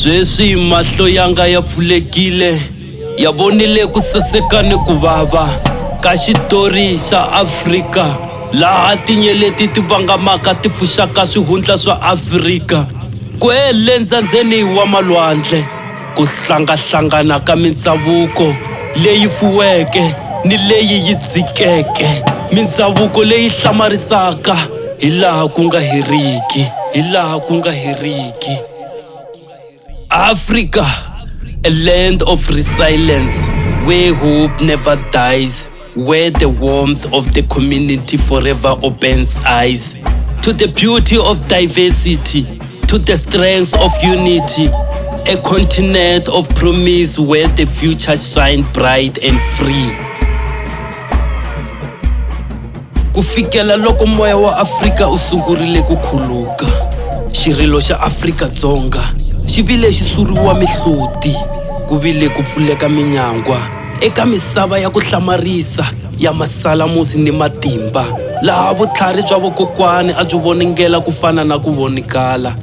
Sweswi mahlo yanga ya pfulekile, ya vonile ku saseka ni ku vava ka xitori xa Afrika, laha tinyeleti ti vangamaka ti pfuxaka swihundla swa Afrika. Kwele ndzhandzheni wa malwandle ku hlangahlangana ka mindhavuko leyi fuweke ni leyi yi dzikeke, mindhavuko leyi hlamarisaka hi laha ku nga heriki. Africa, a land of resilience, where hope never dies, where the warmth of the community forever opens eyes to the beauty of diversity, to the strength of unity, a continent of promise where the future shine bright and free. Kufikela loko moya wa Afrika usungurile ku khuluka, xirilo xa Afrika-Dzonga xi vile xi suriwa mihloti, ku vile ku pfuleka minyangwa eka misava ya ku hlamarisa ya masalamusi ni matimba, laha vutlhari bya vokokwani a byi voningela ku fana na ku vonikala.